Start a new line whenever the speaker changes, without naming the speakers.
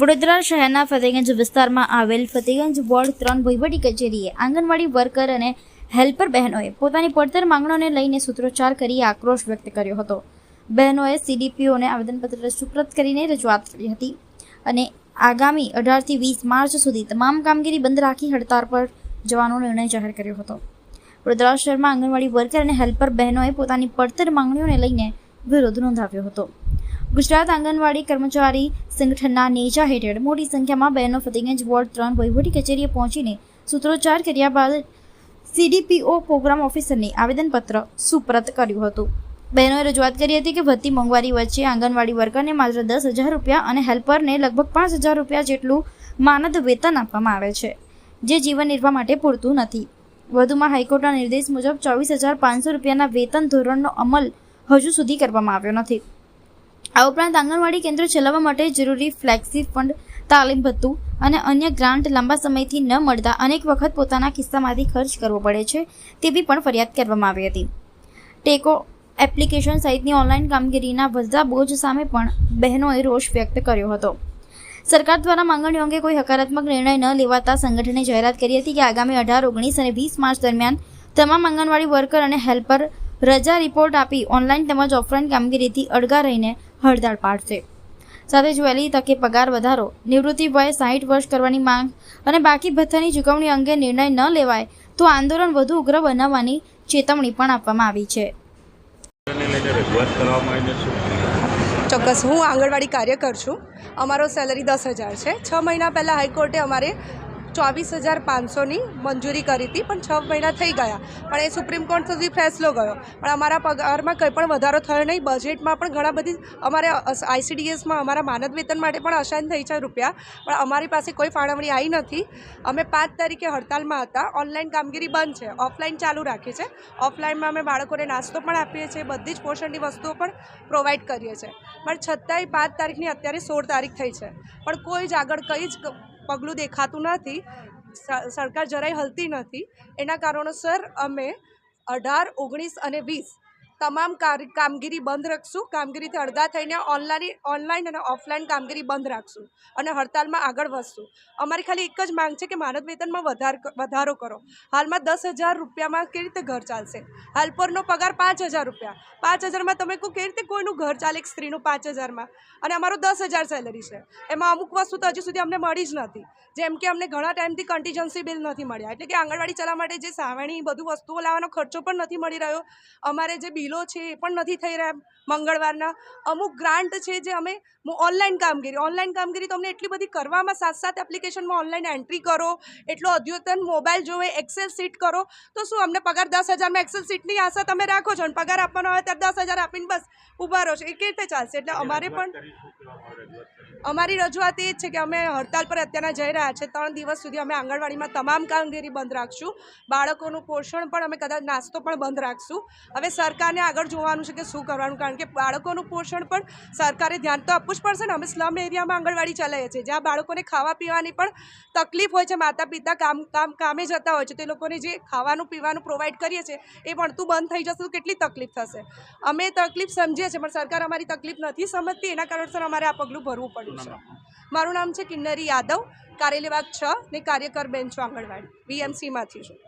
વડોદરા શહેરના ફતેગંજ વિસ્તારમાં આવેલ ફતેગંજ વોર્ડ 3 વહીવટી કચેરીએ આંગણવાડી વર્કર અને હેલ્પર બહેનોએ પોતાની પડતર માંગણીઓને લઈને સૂત્રોચ્ચાર કરી આક્રોશ વ્યક્ત કર્યો હતો. બહેનોએ સીડીપીઓને આવેદનપત્ર સુપ્રત કરીને રજૂઆત કરી હતી અને આગામી 18 થી 20 માર્ચ સુધી તમામ કામગીરી બંધ રાખી હડતાળ પર જવાનો નિર્ણય જાહેર કર્યો હતો. વડોદરા શહેરમાં આંગણવાડી વર્કર અને હેલ્પર બહેનોએ પોતાની પડતર માંગણીઓને લઈને વિરોધ નોંધાવ્યો હતો. ગુજરાત આંગણવાડી કર્મચારી સંગઠનના નેજા હેઠળ મોટી સંખ્યામાં બહેનો ફતેગંજ વોર્ડ 3 વહીવટી કચેરીએ પહોંચીને સૂત્રોચ્ચાર કર્યા બાદ સીડીપીઓ પ્રોગ્રામ ઓફિસરને આવેદનપત્ર સુપ્રત કર્યું હતું. બહેનોએ રજૂઆત કરી હતી કે વધતી મોંઘવારી વચ્ચે આંગણવાડી વર્કરને માત્ર 10,000 રૂપિયા અને હેલ્પરને લગભગ 5,000 રૂપિયા જેટલું માનદ વેતન આપવામાં આવે છે, જે જીવન નિર્વાહ માટે પૂરતું નથી. વધુમાં હાઈકોર્ટના નિર્દેશ મુજબ 24,500 રૂપિયાના વેતન ધોરણનો અમલ હજુ સુધી કરવામાં આવ્યો નથી. આ ઉપરાંત આંગણવાડી કેન્દ્ર ચલાવવા માટે જરૂરી ફ્લેક્સી ફંડ, તાલીમ ભથ્થું અને અન્ય ગ્રાન્ટ લાંબા સમયથી ન મળતા અનેક વખત પોતાના ખિસ્સામાંથી ખર્ચ કરવો પડે છે તેવી પણ ફરિયાદ કરવામાં આવી હતી. ટેકો એપ્લિકેશન સહિતની ઓનલાઈન કામગીરીના વધતા બોજ સામે પણ બહેનોએ રોષ વ્યક્ત કર્યો હતો. સરકાર દ્વારા માંગણીઓ અંગે કોઈ હકારાત્મક નિર્ણય ન લેવાતા સંગઠને જાહેરાત કરી હતી કે આગામી 18, 19 અને 20 માર્ચ દરમિયાન તમામ આંગણવાડી વર્કર અને હેલ્પર રજા રિપોર્ટ આપી ઓનલાઈન તેમજ ઓફલાઈન કામગીરીથી અળગા રહીને હડતાળ પાડશે. સાથે જ વહેલી તકે પગાર વધારો, નિવૃત્તિ વય 60 વર્ષ કરવાની માંગ અને બાકી ભથ્થાની ચૂકવણી અંગે નિર્ણય ન લેવાય તો આંદોલન વધુ ઉગ્ર બનાવવાની ચેતવણી પણ આપવામાં આવી છે.
ચોક્કસ, હું આંગણવાડી કાર્યકર છું. અમારો સેલરી 10,000 છે. 6 મહિના પહેલાં હાઈકોર્ટે અમારે 24,500ની મંજૂરી કરી હતી, પણ 6 મહિના થઈ ગયા. પણ એ સુપ્રીમ કોર્ટ સુધી ફેસલો ગયો, પણ અમારા પગારમાં કંઈ પણ વધારો થયો નહીં. બજેટમાં પણ ઘણા બધી અમારે આઈસીડીએસમાં અમારા માનદ વેતન માટે પણ અસાઇન થઈ છે રૂપિયા, પણ અમારી પાસે કોઈ ફાળવણી આવી નથી. અમે 5 તારીખે હડતાલમાં હતા. ઓનલાઈન કામગીરી બંધ છે, ઓફલાઈન ચાલુ રાખી છે. ઓફલાઈનમાં અમે બાળકોને નાસ્તો પણ આપીએ છીએ, બધી જ પોષણની વસ્તુઓ પણ પ્રોવાઈડ કરીએ છીએ. પણ છતાંય 5 તારીખની અત્યારે 16 તારીખ થઈ છે, પણ કોઈ જ આગળ કંઈ જ પગલું દેખાતું નથી. સરકાર જરાય હલતી નથી. એના કારણોસર અમે 18, 19 અને 20 તમામ કામગીરી બંધ રાખશું. કામગીરીથી અળગા થઈને ઓનલાઈન અને ઓફલાઈન કામગીરી બંધ રાખશું અને હડતાલમાં આગળ વધશું. અમારી ખાલી એક જ માંગ છે કે માનદ વેતનમાં વધારો કરો. હાલમાં 10,000 રૂપિયામાં કેવી રીતે ઘર ચાલશે? હેલ્પરનો પગાર 5,000 રૂપિયા. 5,000માં તમે કહો કેવી રીતે કોઈનું ઘર ચાલે? એક સ્ત્રીનું 5,000માં, અને અમારો 10,000 સેલરી છે. એમાં અમુક વસ્તુ તો હજી સુધી અમને મળી જ નથી. જેમ કે અમને ઘણા ટાઈમથી કન્ટીજન્સી બિલ નથી મળ્યા, એટલે કે આંગણવાડી ચલાવવા માટે જે સાવરણી બધું વસ્તુઓ લાવવાનો ખર્ચો પણ નથી મળી રહ્યો. અમારે જે બિલો છે એ પણ નથી થઈ રહ્યા. મંગળવારના અમુક ગ્રાન્ટ છે જે અમે ઓનલાઈન કામગીરી તો અમને એટલી બધી કરવામાં, 7 એપ્લિકેશનમાં ઓનલાઈન એન્ટ્રી કરો, એટલો અદ્યતન મોબાઈલ જોવે, એક્સેલ સીટ કરો, તો શું અમને પગાર 10,000માં એક્સેલ સીટની આશા તમે રાખો છો અને પગાર આપવાનો આવે ત્યારે 10,000 આપીને બસ ઊભા રહો છો? એ કેવી રીતે ચાલશે? એટલે અમારે પણ અમારી રજૂઆત એ જ છે કે અમે હડતાલ પર અત્યારના જઈ રહ્યા છે. 3 દિવસ સુધી અમે આંગણવાડીમાં તમામ કામગીરી બંધ રાખશું. બાળકોનું પોષણ પણ અમે કદાચ નાસ્તો પણ બંધ રાખશું. હવે સરકારને આગળ જોવાનું છે કે શું કરવાનું, કારણ કે બાળકોનું પોષણ પણ સરકારે ધ્યાન તો આપવું જ પડશે ને. અમે સ્લમ એરિયામાં આંગણવાડી ચલાવીએ છીએ, જ્યાં બાળકોને ખાવા પીવાની પણ તકલીફ હોય છે. માતા પિતા કામે જતા હોય છે, તે લોકોને જે ખાવાનું પીવાનું પ્રોવાઈડ કરીએ છીએ એ ભણતું બંધ થઈ જશે તો કેટલી તકલીફ થશે. અમે તકલીફ સમજીએ છીએ, પણ સરકાર અમારી તકલીફ નથી સમજતી. એના કારણસર અમારે આ પગલું ભરવું પડ્યું છે. મારું નામ છે કિન્નરી યાદવ, કારેલીબાગ 6 ને કાર્યકર બેન છું આંગણવાડી, વીએમસીમાંથી છું.